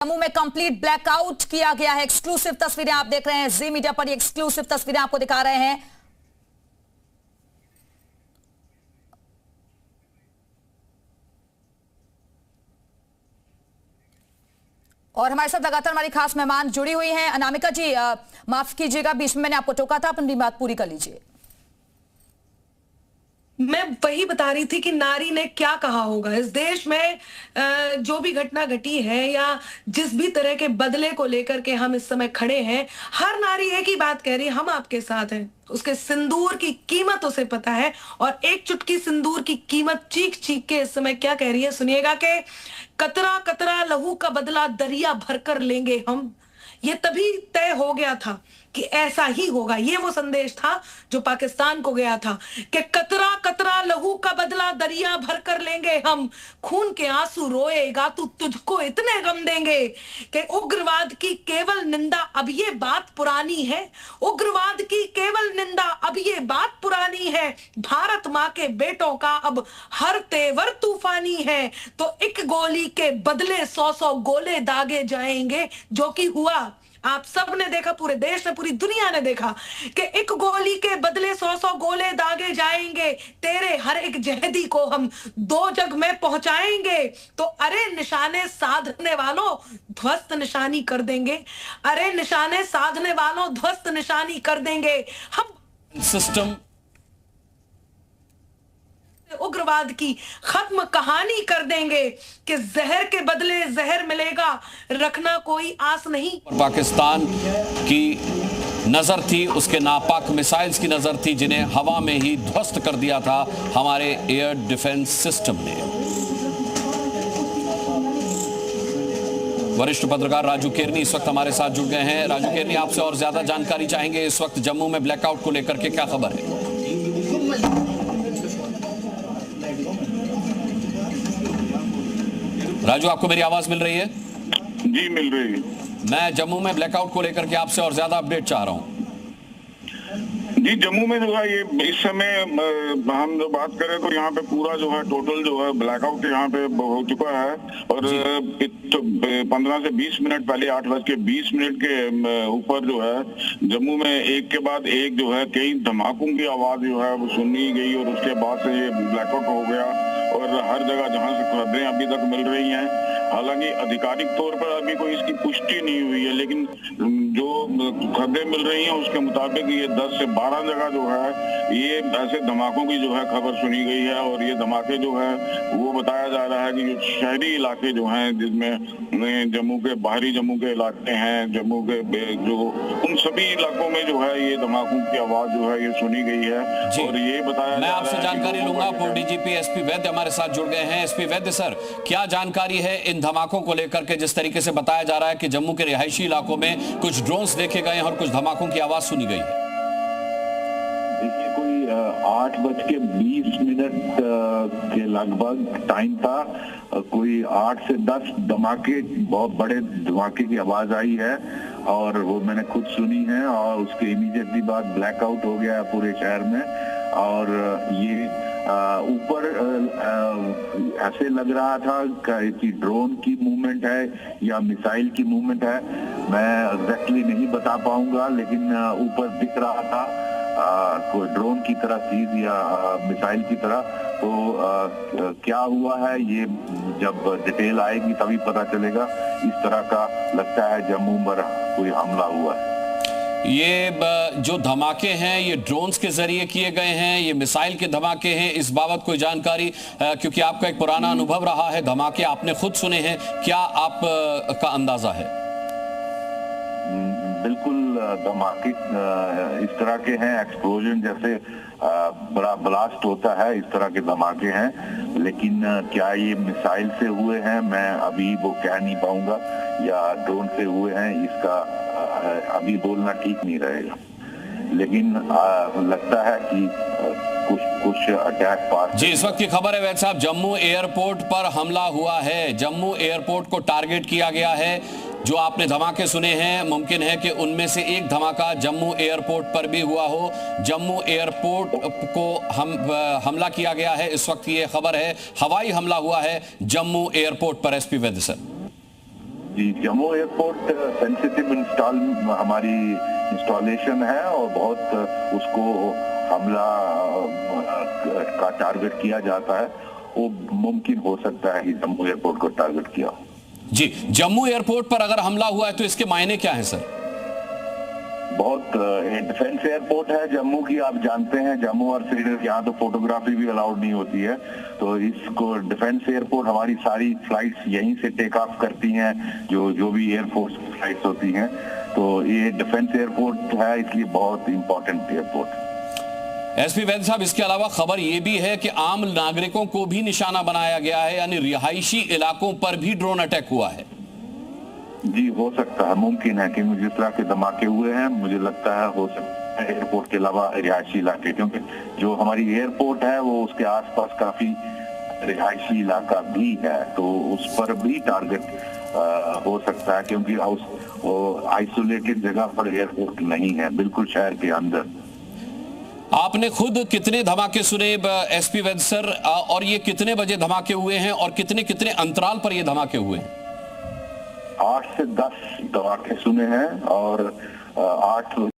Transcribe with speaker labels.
Speaker 1: जम्मू में complete blackout किया गया है। एक्सक्लूसिव तस्वीरें आप देख रहे हैं, जी मीडिया पर ये एक्सक्लूसिव तस्वीरें आपको दिखा रहे हैं। और हमारे साथ लगातार हमारी खास मेहमान जुड़ी हुई हैं। अनामिका जी, माफ कीजिएगा, बीच में मैंने आपको टोका था, अपनी बात पूरी कर लीजिए।
Speaker 2: मैं वही बता रही थी कि नारी ने क्या कहा होगा। इस देश में जो भी घटना घटी है या जिस भी तरह के बदले को लेकर के हम इस समय खड़े हैं, हर नारी एक ही बात कह रही है, हम आपके साथ हैं। उसके सिंदूर की कीमत उसे पता है, और एक चुटकी सिंदूर की कीमत चीख चीख के इस समय क्या कह रही है, सुनिएगा कि कतरा कतरा लहू का बदला दरिया भरकर लेंगे हम। ये तभी तय हो गया था कि ऐसा ही होगा। ये वो संदेश था जो पाकिस्तान को गया था कि कतरा कतरा लहू का बदला दरिया भरकर लेंगे हम। खून के आंसू रोएगा तू, तुझको इतने गम देंगे कि उग्रवाद की केवल निंदा अब ये बात पुरानी है। उग्रवाद की केवल निंदा अब ये बात पुरानी है। भारत माँ के बेटों का अब हर तेवर तूफानी है। तो एक गोली के बदले 100-100 गोले दागे जाएंगे, जो कि हुआ। आप सब ने देखा, पूरे देश ने, पूरी दुनिया ने देखा कि एक गोली के बदले 100-100 गोले दागे जाएंगे। तेरे हर एक जहदी को हम 2 जग में पहुंचाएंगे। तो अरे निशाने साधने वालों, ध्वस्त निशानी कर देंगे। अरे निशाने साधने वालों, ध्वस्त निशानी कर देंगे हम।
Speaker 3: सिस्टम
Speaker 2: उग्रवाद की खत्म कहानी कर देंगे कि जहर के बदले जहर मिलेगा, रखना कोई आस नहीं।
Speaker 3: पाकिस्तान की नजर थी, उसके नापाक मिसाइल्स की नजर थी, जिन्हें हवा में ही ध्वस्त कर दिया था हमारे एयर डिफेंस सिस्टम ने। वरिष्ठ पत्रकार राजू केरनी इस वक्त हमारे साथ जुड़ गए हैं। राजू केरनी, आपसे और ज्यादा जानकारी चाहेंगे। इस वक्त जम्मू में ब्लैकआउट को लेकर के क्या खबर है? राजू, आपको मेरी आवाज मिल रही है?
Speaker 4: जी, मिल रही है।
Speaker 3: मैं जम्मू में ब्लैकआउट को लेकर के आपसे और ज्यादा अपडेट चाह रहा हूं।
Speaker 4: जी, जम्मू में जो है ये इस समय हम जो बात करें तो यहाँ पे पूरा जो है टोटल जो है ब्लैकआउट यहाँ पे हो चुका है। और 15 से 20 मिनट पहले 8:20 के ऊपर जो है जम्मू में एक के बाद एक जो है कई धमाकों की आवाज जो है वो सुनी गई, और उसके बाद से ये ब्लैकआउट हो गया। और हर जगह जहाँ से खबरें अभी तक मिल रही हैं, हालांकि आधिकारिक तौर पर अभी कोई इसकी पुष्टि नहीं हुई है, लेकिन जो खबरें मिल रही हैं उसके मुताबिक ये 10 से 12 जगह जो है ये ऐसे धमाकों की जो है खबर सुनी गई है। और ये धमाके जो है वो बताया जा रहा है कि जो शहरी इलाके जो हैं, जिसमें जम्मू के बाहरी जम्मू के इलाके हैं, जम्मू के जो उन सभी इलाकों में जो है ये धमाकों की आवाज जो है ये सुनी गई है। और ये बताया,
Speaker 3: मैं आपसे जानकारी लूंगा। पूर्व डीजीपी एसपी वैद्य हमारे साथ जुड़ गए हैं। एसपी वैद्य सर, क्या जानकारी है इन धमाकों को लेकर के? जिस तरीके से बताया जा रहा है कि जम्मू के रिहायशी इलाकों में कुछ ड्रोन्स देखे गए हैं और कुछ धमाकों की आवाज सुनी गई है।
Speaker 5: देखिए, कोई 8:20 के लगभग टाइम था। कोई 8 से 10 धमाके, बहुत बड़े धमाके की आवाज आई है, और वो मैंने खुद सुनी है। और उसके इमीडिएटली बाद ब्लैकआउट हो गया पूरे शहर में। और ये ऊपर ऐसे लग रहा था कि ड्रोन की मूवमेंट है या मिसाइल की मूवमेंट है, मैं एग्जैक्टली नहीं बता पाऊंगा, लेकिन ऊपर दिख रहा था कोई ड्रोन की तरह चीज या मिसाइल की तरह। तो क्या हुआ है ये जब डिटेल आएगी तभी पता चलेगा। इस तरह का लगता है जम्मू पर कोई हमला हुआ है।
Speaker 3: ये जो धमाके हैं ये ड्रोन्स के जरिए किए गए हैं, ये मिसाइल के धमाके हैं, इस बाबत कोई जानकारी? क्योंकि आपका एक पुराना अनुभव रहा है, धमाके आपने खुद सुने हैं, क्या आप का अंदाजा है?
Speaker 5: बिल्कुल, धमाके इस तरह के हैं, एक्सप्लोजन जैसे बड़ा ब्लास्ट होता है, इस तरह के धमाके हैं। लेकिन क्या ये मिसाइल से हुए हैं, मैं अभी वो कह नहीं पाऊंगा, या ड्रोन से हुए हैं, इसका अभी बोलना ठीक नहीं रहेगा। लेकिन लगता है कि कुछ अटैक पास।
Speaker 3: जी, इस वक्त की खबर है वैसे साहब, जम्मू एयरपोर्ट पर हमला हुआ है। जम्मू एयरपोर्ट को टारगेट किया गया है। जो आपने धमाके सुने हैं, मुमकिन है कि उनमें से एक धमाका जम्मू एयरपोर्ट पर भी हुआ हो। जम्मू एयरपोर्ट को हमला किया गया है, इस वक्त ये खबर है। हवाई हमला हुआ है जम्मू एयरपोर्ट पर। एसपी वैद्य सर।
Speaker 5: जी, जम्मू एयरपोर्ट सेंसिटिव हमारी इंस्टॉलेशन है और बहुत उसको हमला का टारगेट किया जाता है। वो मुमकिन हो सकता है कि जम्मू एयरपोर्ट को टारगेट किया।
Speaker 3: जी, जम्मू एयरपोर्ट पर अगर हमला हुआ है तो इसके मायने क्या है सर?
Speaker 5: बहुत डिफेंस एयरपोर्ट है जम्मू की, आप जानते हैं। जम्मू और श्रीनगर यहाँ तो फोटोग्राफी भी अलाउड नहीं होती है, तो इसको डिफेंस एयरपोर्ट, हमारी सारी फ्लाइट्स यहीं से टेक ऑफ करती हैं, जो भी एयरफोर्स फ्लाइट्स होती हैं। तो ये डिफेंस एयरपोर्ट है, इसलिए बहुत इंपॉर्टेंट एयरपोर्ट।
Speaker 3: एसपी वैद्य साहब, इसके अलावा खबर यह भी है कि आम नागरिकों को भी निशाना बनाया गया है, यानी रिहायशी इलाकों पर भी ड्रोन अटैक हुआ है।
Speaker 5: जी, हो सकता है, मुमकिन है कि जिस तरह के धमाके हुए हैं, मुझे लगता है हो सकता है एयरपोर्ट के अलावा रिहायशी इलाके, क्योंकि जो हमारी एयरपोर्ट है वो उसके आसपास काफी रिहायशी इलाका भी है, तो उस पर भी टारगेट हो सकता है, क्योंकि वो आइसोलेटेड जगह पर एयरपोर्ट नहीं है, बिल्कुल शहर के अंदर।
Speaker 3: आपने खुद कितने धमाके सुने एसपी वैद्य सर, और ये कितने बजे धमाके हुए हैं और कितने कितने अंतराल पर ये धमाके हुए हैं?
Speaker 5: 8 से 10 धमाके सुने हैं और 8